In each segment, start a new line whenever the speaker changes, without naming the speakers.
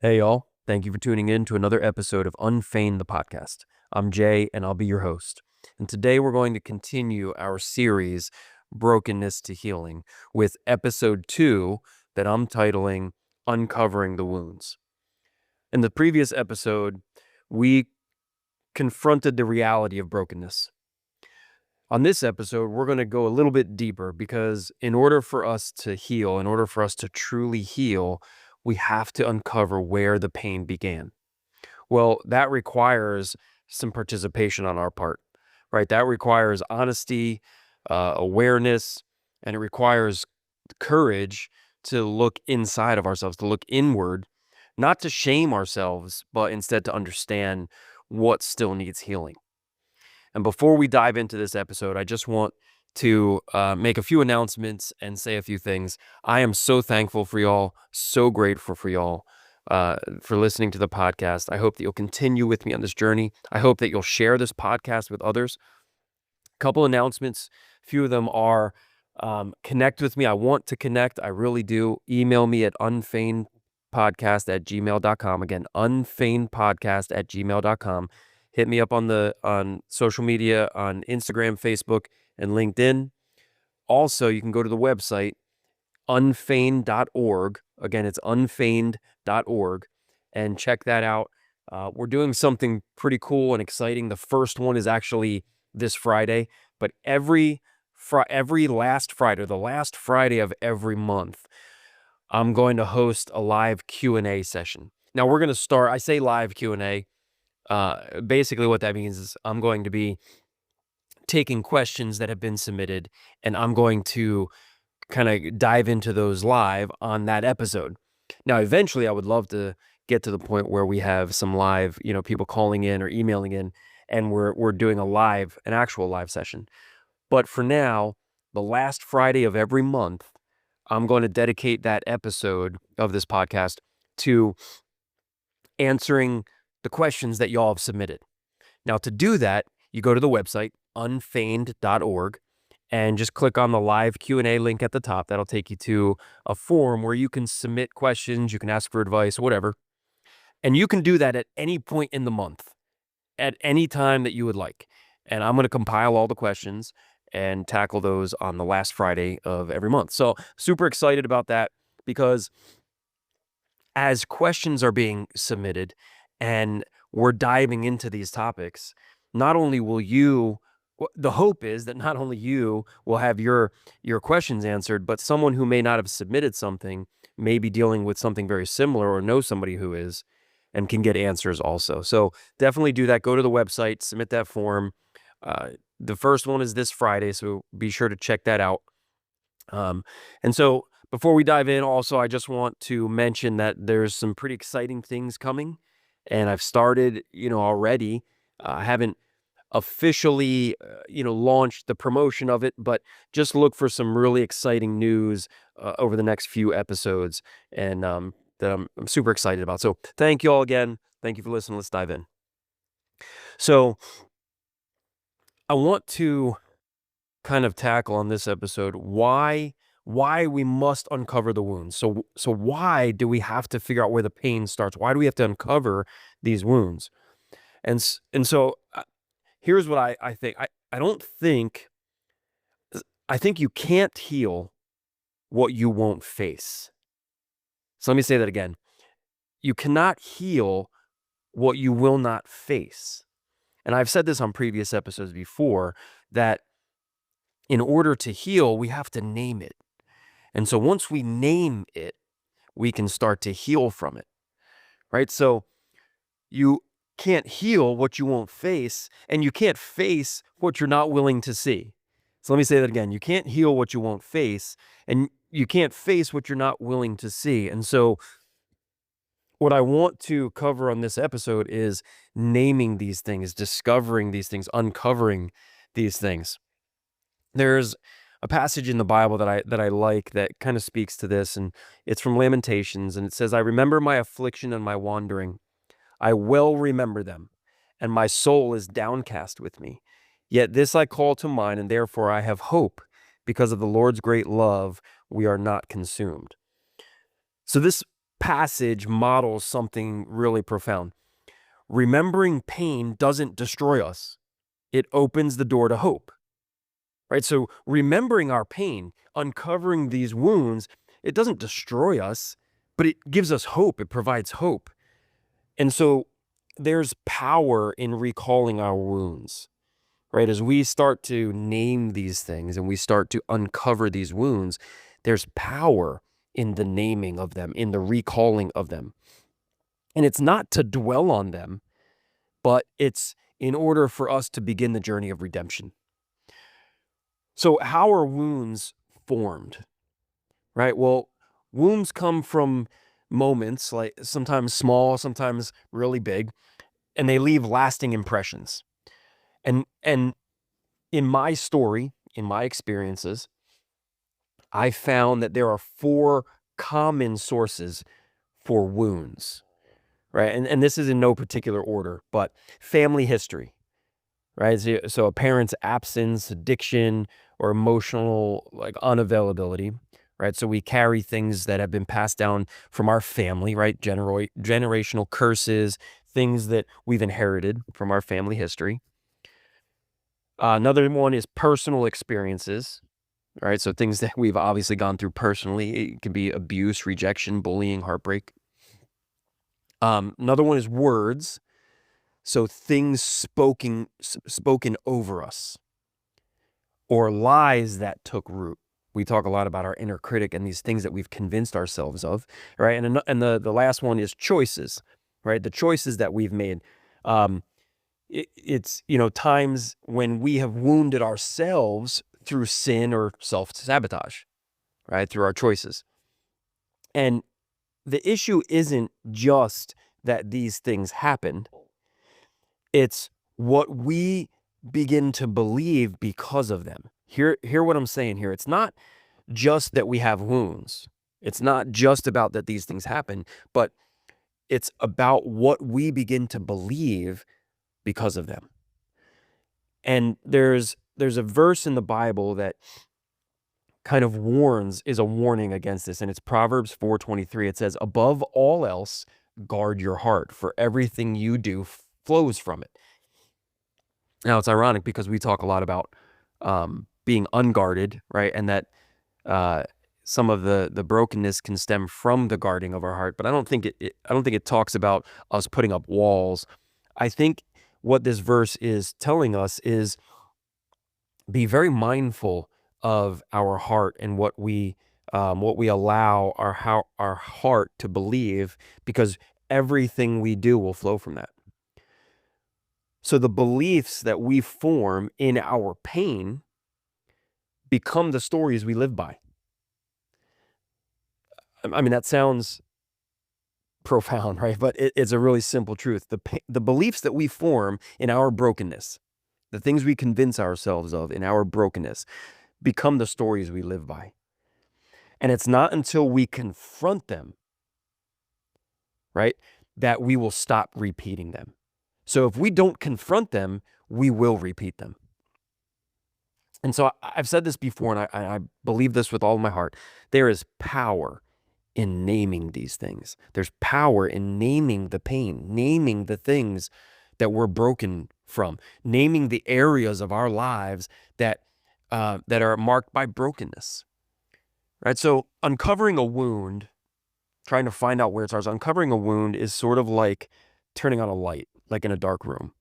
Hey, y'all. Thank you for tuning in to another episode of Unfeigned the Podcast. I'm Jay, and I'll be your host. And today we're going to continue our series, Brokenness to Healing, with episode 2 that I'm titling Uncovering the Wounds. In the previous episode, we confronted the reality of brokenness. On this episode, we're going to go a little bit deeper because in order for us to heal, in order for us to truly heal, we have to uncover where the pain began. Well, that requires some participation on our part, right? That requires honesty, awareness, and it requires courage to look inside of ourselves, to look inward, not to shame ourselves, but instead to understand what still needs healing. And before we dive into this episode, I just want to make a few announcements and say a few things. I am so thankful for y'all, so grateful for y'all for listening to the podcast. I hope that you'll continue with me on this journey. I hope that you'll share this podcast with others. A couple announcements. A few of them are connect with me. I want to connect. I really do. Email me at unfeignedpodcast@gmail.com. Again, unfeignedpodcast@gmail.com. Hit me up on social media, on Instagram, Facebook, and LinkedIn. Also, you can go to the website, unfeigned.org. Again, it's unfeigned.org, and check that out. We're doing something pretty cool and exciting. The first one is actually this Friday, but every last Friday, the last Friday of every month, I'm going to host a live Q&A session. Now, we're going to start, I say live Q&A. Basically what that means is I'm going to be taking questions that have been submitted, and I'm going to kind of dive into those live on that episode. Now, eventually I would love to get to the point where we have some live, people calling in or emailing in, and we're doing an actual live session. But for now, the last Friday of every month, I'm going to dedicate that episode of this podcast to answering the questions that y'all have submitted. Now, to do that, you go to the website, unfeigned.org, and just click on the live Q&A link at the top. That'll take you to a form where you can submit questions, you can ask for advice, whatever. And you can do that at any point in the month, at any time that you would like. And I'm going to compile all the questions and tackle those on the last Friday of every month. So super excited about that, because as questions are being submitted and we're diving into these topics, not only will the hope is that not only you will have your questions answered, but someone who may not have submitted something may be dealing with something very similar or know somebody who is and can get answers also. So definitely do that. Go to the website, submit that form. The first one is this Friday, so be sure to check that out. And so before we dive in, also, I just want to mention that there's some pretty exciting things coming, and I've started, already. I haven't officially, launched the promotion of it, but just look for some really exciting news over the next few episodes, and that I'm super excited about. So thank you all again. Thank you for listening. Let's dive in. So I want to kind of tackle on this episode why we must uncover the wounds. So why do we have to figure out where the pain starts? Why do we have to uncover these wounds? And so here's what I think. I think you can't heal what you won't face. So let me say that again. You cannot heal what you will not face. And I've said this on previous episodes before, that in order to heal, we have to name it. And so once we name it, we can start to heal from it, right? So you can't heal what you won't face, and you can't face what you're not willing to see. So let me say that again. You can't heal what you won't face, and you can't face what you're not willing to see. And so what I want to cover on this episode is naming these things, discovering these things, uncovering these things. There's a passage in the Bible that I like that kind of speaks to this, and it's from Lamentations, and it says, "I remember my affliction and my wandering. I well remember them, and my soul is downcast with me. Yet this I call to mind, and therefore I have hope. Because of the Lord's great love, we are not consumed." So this passage models something really profound. Remembering pain doesn't destroy us. It opens the door to hope, right? So remembering our pain, uncovering these wounds, it doesn't destroy us, but it gives us hope. It provides hope. And so there's power in recalling our wounds, right? As we start to name these things and we start to uncover these wounds, there's power in the naming of them, in the recalling of them. And it's not to dwell on them, but it's in order for us to begin the journey of redemption. So how are wounds formed, right? Well, wounds come from moments, like sometimes small, sometimes really big, and they leave lasting impressions. And in my story, in my experiences, I found that there are 4 common sources for wounds, right? And this is in no particular order, but family history, right? So a parent's absence, addiction, or emotional like unavailability, right? So we carry things that have been passed down from our family, right? Generational curses, things that we've inherited from our family history. Another one is personal experiences, right? So things that we've obviously gone through personally. It can be abuse, rejection, bullying, heartbreak. Another one is words. So things spoken over us, or lies that took root. We talk a lot about our inner critic and these things that we've convinced ourselves of, right? And the last one is choices, right? The choices that we've made. It's times when we have wounded ourselves through sin or self-sabotage, right? Through our choices. And the issue isn't just that these things happened. It's what we begin to believe because of them. Hear what I'm saying here. It's not just that we have wounds. It's not just about that these things happen, but it's about what we begin to believe because of them. And there's a verse in the Bible that kind of is a warning against this, and it's Proverbs 4:23. It says, "Above all else, guard your heart, for everything you do flows from it." Now, it's ironic because we talk a lot about being unguarded, right? And that some of the brokenness can stem from the guarding of our heart. But I don't think it talks about us putting up walls. I think what this verse is telling us is be very mindful of our heart and what we allow our heart to believe, because everything we do will flow from that. So the beliefs that we form in our pain become the stories we live by. I mean, that sounds profound, right? But it's a really simple truth. The beliefs that we form in our brokenness, the things we convince ourselves of in our brokenness, become the stories we live by. And it's not until we confront them, right, that we will stop repeating them. So if we don't confront them, we will repeat them. And so I've said this before, and I believe this with all my heart. There is power in naming these things. There's power in naming the pain, naming the things that we're broken from, naming the areas of our lives that are marked by brokenness. Right? So uncovering a wound, trying to find out where it starts, uncovering a wound is sort of like turning on a light, like in a dark room.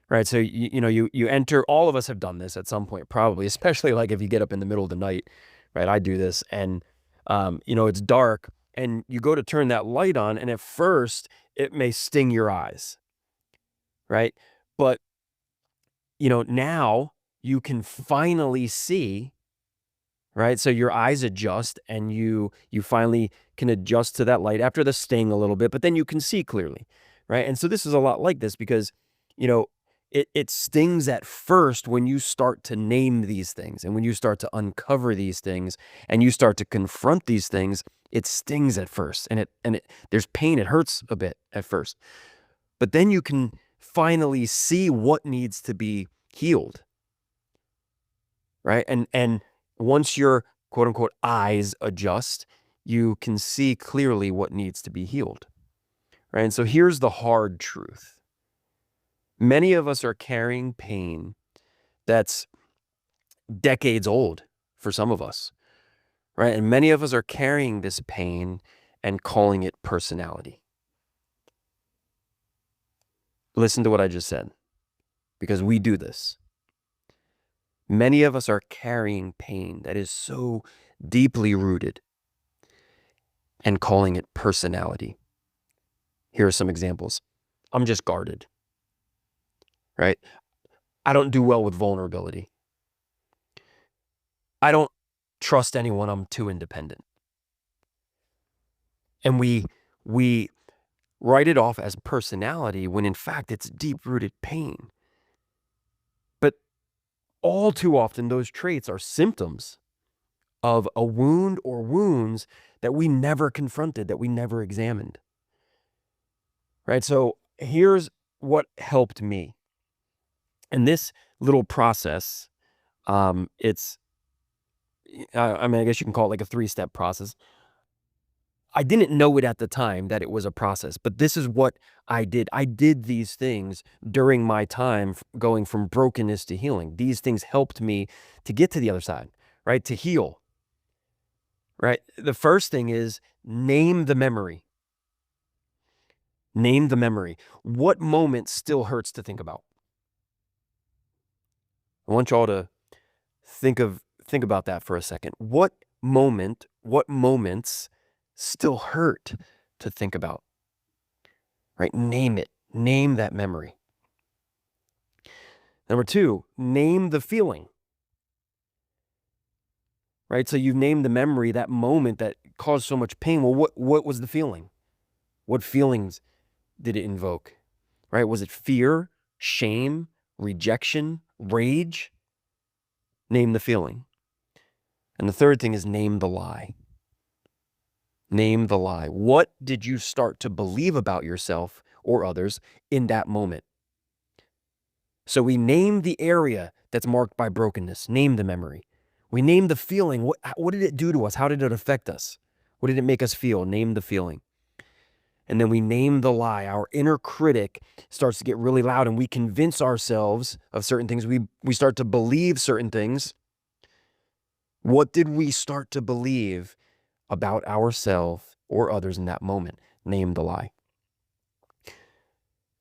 Right. So, you enter, all of us have done this at some point, probably, especially like if you get up in the middle of the night, right? I do this, and, it's dark, and you go to turn that light on, and at first it may sting your eyes, right? But, now you can finally see, right? So your eyes adjust, and you finally can adjust to that light after the sting a little bit, but then you can see clearly, right? And so this is a lot like this, because, it stings at first when you start to name these things, and when you start to uncover these things, and you start to confront these things. It stings at first, and there's pain. It hurts a bit at first, but then you can finally see what needs to be healed, right? And once your quote unquote eyes adjust, you can see clearly what needs to be healed, right? And so here's the hard truth. Many of us are carrying pain that's decades old for some of us, right? And many of us are carrying this pain and calling it personality. Listen to what I just said, because we do this. Many of us are carrying pain that is so deeply rooted and calling it personality. Here are some examples. I'm just guarded, right? I don't do well with vulnerability. I don't trust anyone. I'm too independent. And we write it off as personality when in fact it's deep-rooted pain. But all too often those traits are symptoms of a wound or wounds that we never confronted, that we never examined. Right? So here's what helped me. And this little process, it's, I mean, I guess you can call it like a 3-step process. I didn't know it at the time that it was a process, but this is what I did. I did these things during my time going from brokenness to healing. These things helped me to get to the other side, right? To heal, right? The first thing is name the memory. Name the memory. What moment still hurts to think about? I want y'all to think about that for a second. What moments still hurt to think about? Right? Name it. Name that memory. Number 2, name the feeling. Right? So you've named the memory, that moment that caused so much pain. Well, what was the feeling? What feelings did it invoke? Right? Was it fear, shame, rejection, rage? Name the feeling. And the third thing is name the lie. Name the lie. What did you start to believe about yourself or others in that moment? So we name the area that's marked by brokenness. Name the memory. We name the feeling. What did it do to us? How did it affect us? What did it make us feel? Name the feeling. And then we name the lie. Our inner critic starts to get really loud and we convince ourselves of certain things. We start to believe certain things. What did we start to believe about ourselves or others in that moment? Name the lie.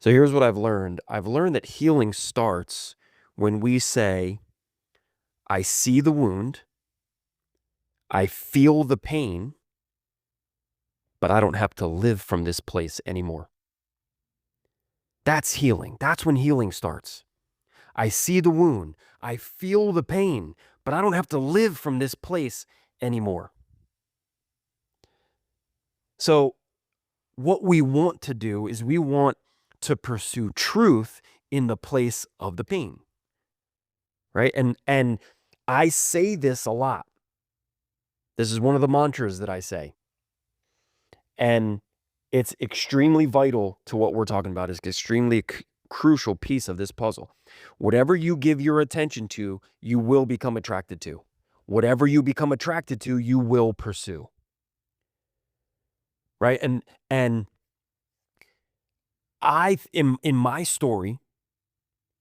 So here's what I've learned. I've learned that healing starts when we say, I see the wound, I feel the pain, but I don't have to live from this place anymore. That's healing. That's when healing starts. I see the wound, I feel the pain, but I don't have to live from this place anymore. So what we want to do is we want to pursue truth in the place of the pain, right? And I say this a lot. This is one of the mantras that I say. And it's extremely vital to what we're talking about. It's extremely crucial piece of this puzzle. Whatever you give your attention to, you will become attracted to. Whatever you become attracted to, you will pursue. Right? And in my story,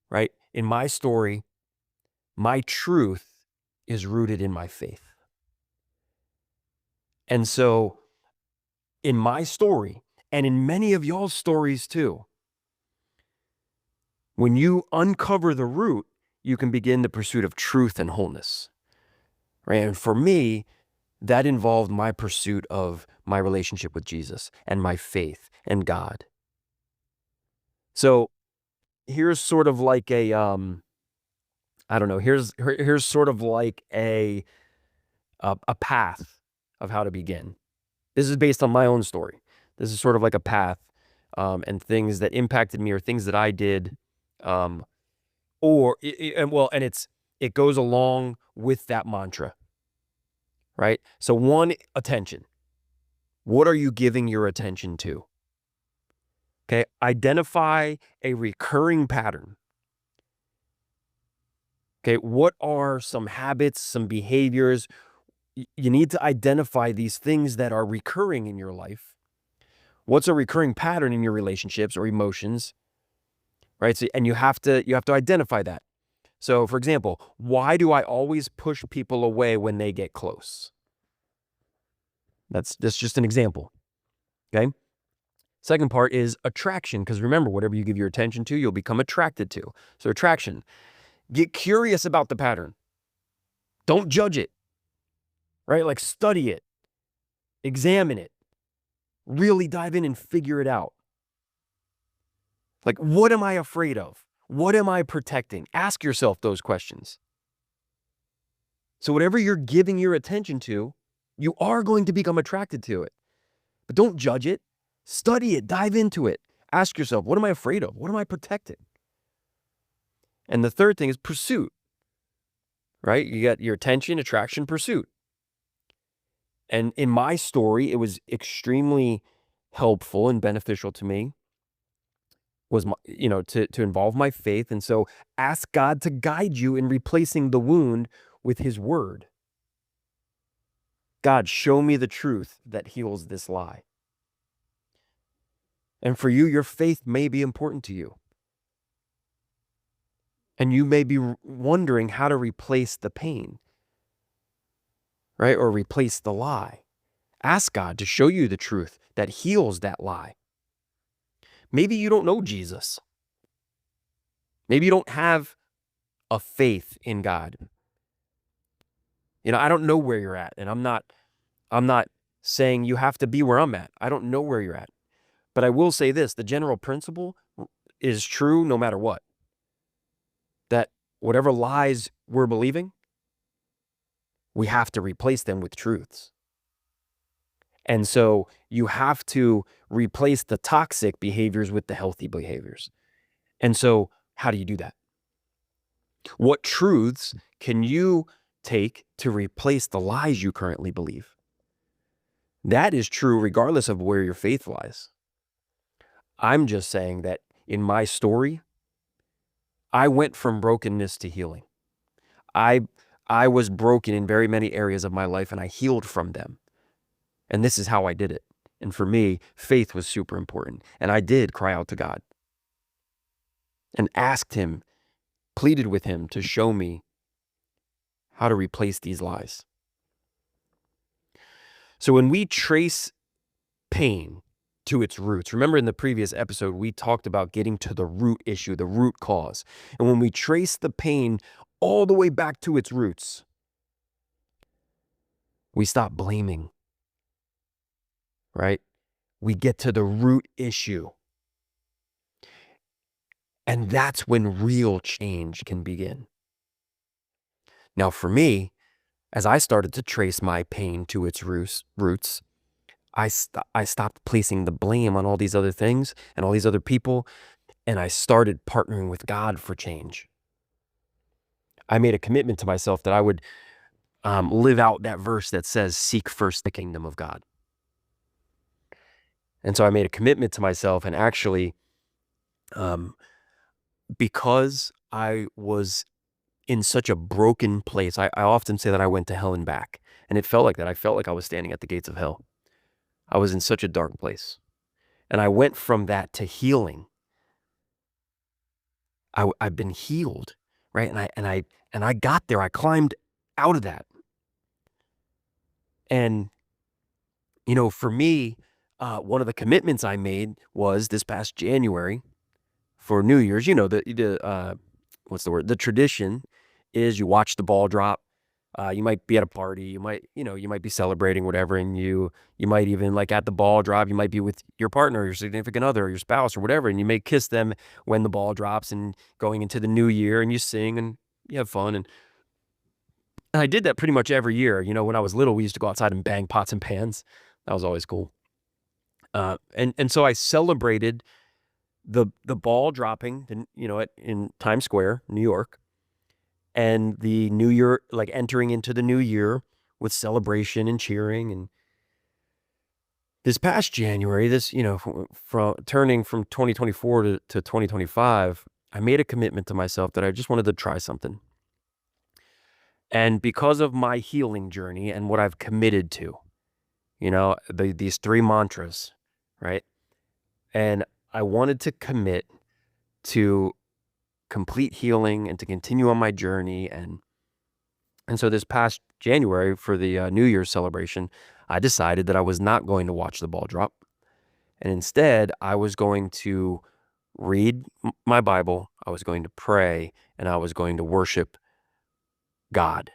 right? In my story, my truth is rooted in my faith. And so in my story, and in many of y'all's stories too, when you uncover the root, you can begin the pursuit of truth and wholeness. Right? And for me, that involved my pursuit of my relationship with Jesus and my faith and God. So here's sort of like a, I don't know, here's sort of like a path of how to begin. This is based on my own story. This is sort of like a path and things that impacted me or things that I did, and it goes along with that mantra, right? So 1, attention. What are you giving your attention to? Okay, identify a recurring pattern. Okay, what are some habits, some behaviors, you need to identify these things that are recurring in your life. What's a recurring pattern in your relationships or emotions, right? So, and you have to identify that. So, for example, why do I always push people away when they get close? That's just an example. Okay. Second part is attraction, because remember, whatever you give your attention to, you'll become attracted to. So, attraction. Get curious about the pattern. Don't judge it, right? Like, study it, examine it, really dive in and figure it out. Like, what am I afraid of? What am I protecting? Ask yourself those questions. So, whatever you're giving your attention to, you are going to become attracted to it. But don't judge it. Study it. Dive into it. Ask yourself, what am I afraid of? What am I protecting? And the third thing is pursuit, right? You got your attention, attraction, pursuit. And in my story, it was extremely helpful and beneficial to me, was my, to involve my faith. And so ask God to guide you in replacing the wound with his word. God, show me the truth that heals this lie. And for you, your faith may be important to you. And you may be wondering how to replace the pain, right? Or replace the lie. Ask God to show you the truth that heals that lie. Maybe you don't know Jesus. Maybe you don't have a faith in God. I don't know where you're at, and I'm not saying you have to be where I'm at. I don't know where you're at. But I will say this, the general principle is true no matter what. That whatever lies we're believing, we have to replace them with truths. And so you have to replace the toxic behaviors with the healthy behaviors. And so how do you do that? What truths can you take to replace the lies you currently believe? That is true regardless of where your faith lies. I'm just saying that in my story, I went from brokenness to healing. I was broken in very many areas of my life, and I healed from them. And this is how I did it. And for me, faith was super important. And I did cry out to God and asked him, pleaded with him to show me how to replace these lies. So when we trace pain to its roots, remember in the previous episode, we talked about getting to the root issue, the root cause. And when we trace the pain all the way back to its roots, we stop blaming, right? We get to the root issue. And that's when real change can begin. Now, for me, as I started to trace my pain to its roots, I stopped placing the blame on all these other things and all these other people, and I started partnering with God for change. I made a commitment to myself that I would live out that verse that says, seek first the kingdom of God. And so I made a commitment to myself, and actually, because I was in such a broken place, I often say that I went to hell and back, and it felt like that. I felt like I was standing at the gates of hell. I was in such a dark place, and I went from that to healing. I've been healed, right? And I got there. I climbed out of that. And, for me, one of the commitments I made was this past January for New Year's. What's the word? The tradition is you watch the ball drop. You might be at a party. You might be celebrating whatever, and you might even, like, at the ball drop, you might be with your partner, your significant other, or your spouse, or whatever, and you may kiss them when the ball drops, and going into the new year, and you sing and you have fun. And I did that pretty much every year. When I was little, we used to go outside and bang pots and pans. That was always cool. And so I celebrated the ball dropping, in Times Square, New York, and the new year, like entering into the new year with celebration and cheering. And this past January, from turning from 2024 to 2025, I made a commitment to myself that I just wanted to try something. And because of my healing journey and what I've committed to, these 3 mantras, right? And I wanted to commit to complete healing and to continue on my journey. And so this past January for the New Year's celebration, I decided that I was not going to watch the ball drop. And instead, I was going to read my Bible, I was going to pray, and I was going to worship God.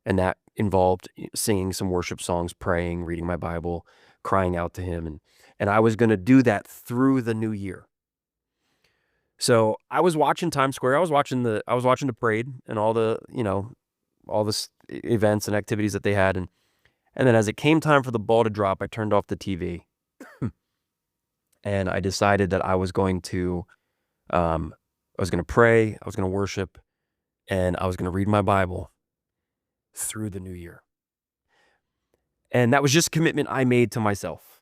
And that involved singing some worship songs, praying, reading my Bible, crying out to him. And I was going to do that through the new year. So I was watching Times Square. I was watching the parade and all the, all the events and activities that they had. And then as it came time for the ball to drop, I turned off the TV and I decided that I was going to pray, I was going to worship, and I was going to read my Bible through the new year. And that was just a commitment I made to myself.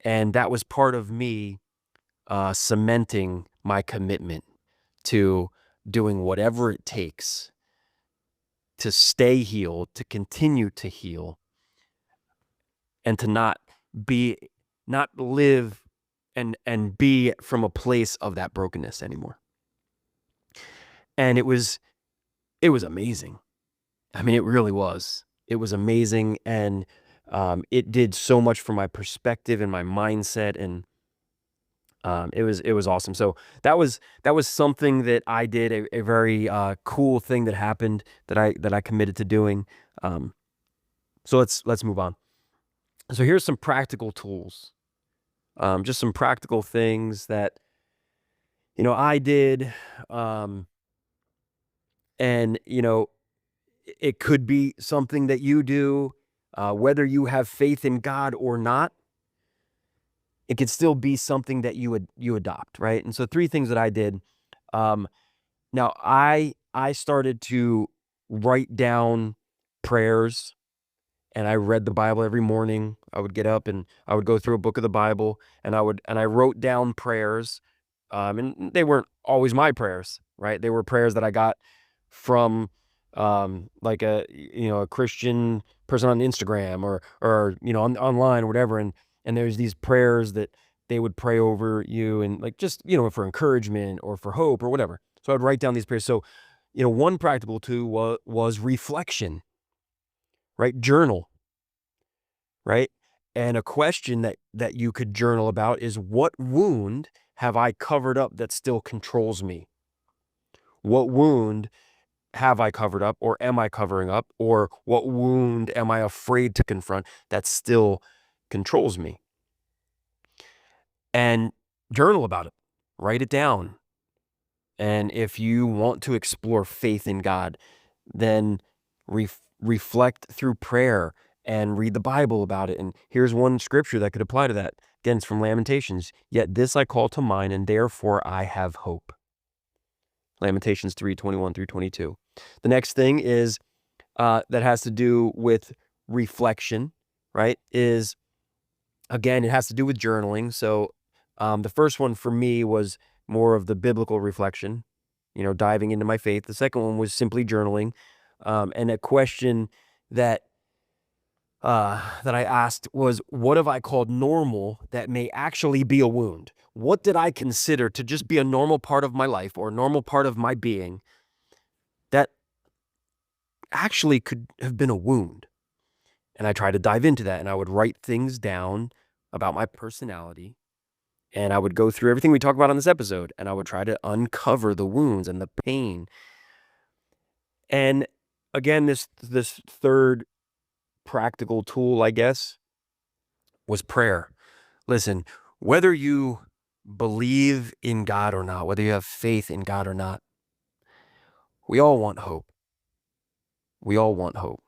And that was part of me cementing my commitment to doing whatever it takes to stay healed, to continue to heal, and to not live and be from a place of that brokenness anymore. And it was amazing. I mean, it really was. It was amazing, and it did so much for my perspective and my mindset, and it was awesome. So that was something that I did, a very cool thing that happened that I committed to doing. So let's move on. So here's some practical tools, just some practical things that I did, and it could be something that you do, whether you have faith in God or not. It could still be something that you adopt, right? And so 3 things that I did. Now I started to write down prayers, and I read the Bible every morning. I would get up and I would go through a book of the Bible, and I wrote down prayers, and they weren't always my prayers, right? They were prayers that I got from like a Christian person on Instagram or online or whatever, and there's these prayers that they would pray over you, and like just for encouragement or for hope or whatever. So I'd write down these prayers. So one practical tool was reflection, right? Journal, right? And a question that you could journal about is, what wound have I covered up that still controls me? What wound have I covered up, or am I covering up, or what wound am I afraid to confront that still controls me? And journal about it, write it down. And if you want to explore faith in God, then reflect through prayer and read the Bible about it. And here's one scripture that could apply to that. Again, it's from Lamentations. Yet this I call to mind, and therefore I have hope. Lamentations 3:21-22. The next thing is that has to do with reflection, right? Is, again, it has to do with journaling. So the first one for me was more of the biblical reflection, diving into my faith. The second one was simply journaling, and a question that I asked was, what have I called normal that may actually be a wound? What did I consider to just be a normal part of my life or a normal part of my being that actually could have been a wound? And I tried to dive into that, and I would write things down about my personality, and I would go through everything we talked about on this episode, and I would try to uncover the wounds and the pain. And again, this third practical tool, I guess, was prayer. Listen, whether you believe in God or not, whether you have faith in God or not, we all want hope. We all want hope.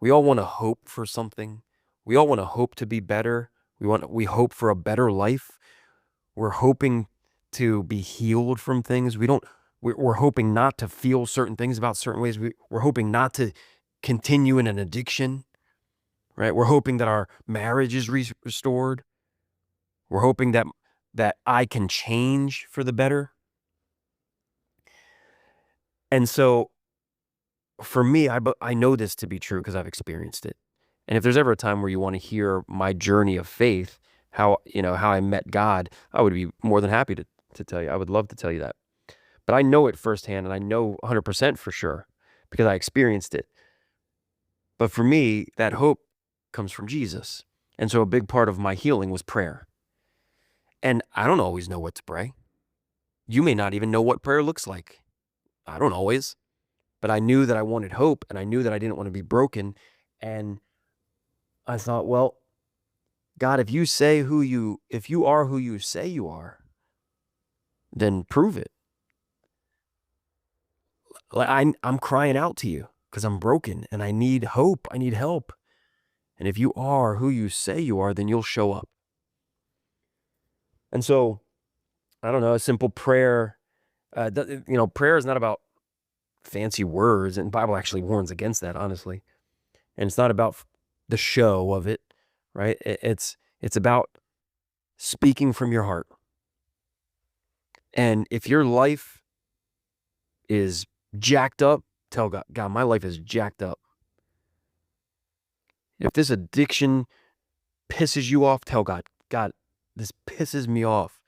We all want to hope for something. We all want to hope to be better. We hope for a better life. We're hoping to be healed from things. We're hoping not to feel certain things about certain ways. We're hoping not to continue in an addiction, right? We're hoping that our marriage is restored. We're hoping that I can change for the better. And so for me, I know this to be true because I've experienced it. And if there's ever a time where you want to hear my journey of faith, how I met God, I would be more than happy to tell you. I would love to tell you that. But I know it firsthand, and I know 100% for sure because I experienced it. But for me, that hope comes from Jesus. And so a big part of my healing was prayer. And I don't always know what to pray. You may not even know what prayer looks like. I don't always. But I knew that I wanted hope, and I knew that I didn't want to be broken. And I thought, well, God, if you are who you say you are, then prove it. Like I'm crying out to you because I'm broken and I need hope. I need help. And if you are who you say you are, then you'll show up. And so, I don't know, a simple prayer. Prayer is not about fancy words, and the Bible actually warns against that, honestly. And it's not about the show of it, right? It's about speaking from your heart. And if your life is jacked up, tell God, my life is jacked up. If this addiction pisses you off, tell God, this pisses me off.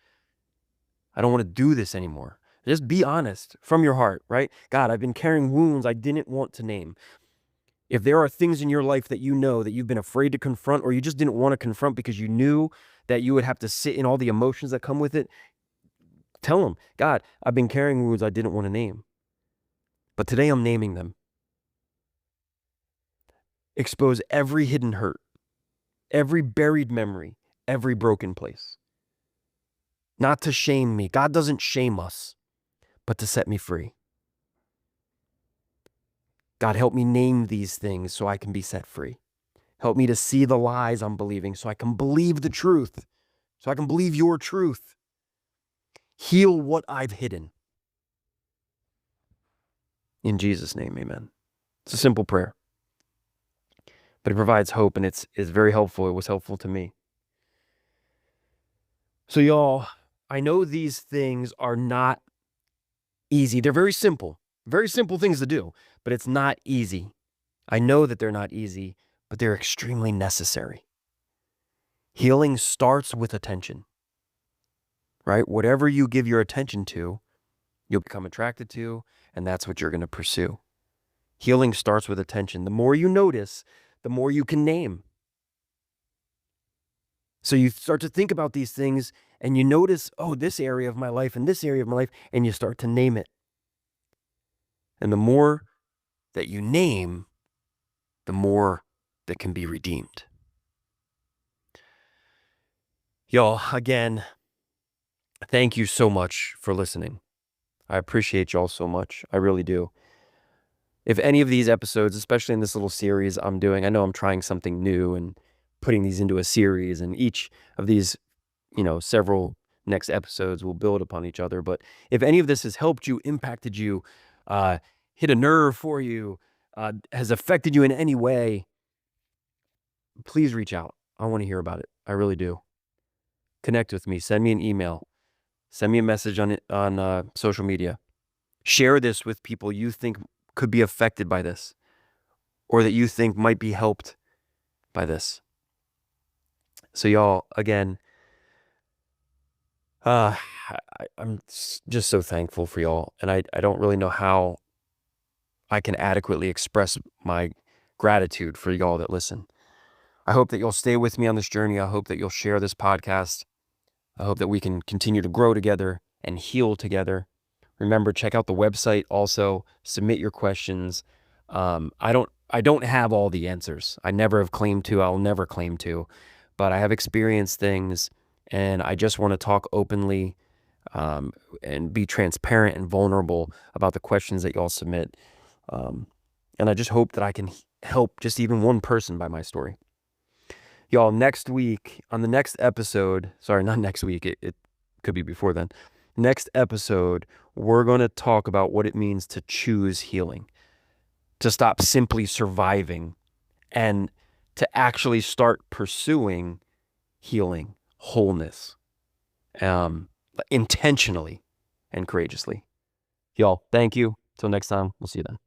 I don't want to do this anymore. Just be honest from your heart, right? God, I've been carrying wounds I didn't want to name. If there are things in your life that you know that you've been afraid to confront, or you just didn't want to confront because you knew that you would have to sit in all the emotions that come with it, tell him, God, I've been carrying wounds I didn't want to name. But today I'm naming them. Expose every hidden hurt, every buried memory, every broken place. Not to shame me. God doesn't shame us, but to set me free. God, help me name these things so I can be set free. Help me to see the lies I'm believing so I can believe the truth, so I can believe your truth. Heal what I've hidden. In Jesus' name, amen. It's a simple prayer, but it provides hope, and it's very helpful. It was helpful to me. So y'all, I know these things are not easy. They're very simple things to do, but it's not easy. I know that they're not easy, but they're extremely necessary. Healing starts with attention, right? Whatever you give your attention to, you'll become attracted to, and that's what you're going to pursue. Healing starts with attention. The more you notice, the more you can name. So you start to think about these things and you notice, oh, this area of my life and this area of my life, and you start to name it. And the more that you name, the more that can be redeemed. Y'all, again, thank you so much for listening. I appreciate y'all so much. I really do. If any of these episodes, especially in this little series I'm doing, I know I'm trying something new and putting these into a series, and each of these, several next episodes will build upon each other. But if any of this has helped you, impacted you, hit a nerve for you, has affected you in any way, please reach out. I want to hear about it. I really do. Connect with me. Send me an email. Send me a message on social media. Share this with people you think could be affected by this, or that you think might be helped by this. So y'all, again, I'm just so thankful for y'all. And I don't really know how I can adequately express my gratitude for y'all that listen. I hope that you'll stay with me on this journey. I hope that you'll share this podcast. I hope that we can continue to grow together and heal together. Remember, check out the website also. Submit your questions. I don't have all the answers. I never have claimed to. I'll never claim to. But I have experienced things, and I just want to talk openly and be transparent and vulnerable about the questions that y'all submit. And I just hope that I can help just even one person by my story. Y'all, next week, on the next episode, sorry, not next week, it could be before then. Next episode, we're going to talk about what it means to choose healing, to stop simply surviving, and to actually start pursuing healing, wholeness, intentionally and courageously. Y'all, thank you. Till next time, we'll see you then.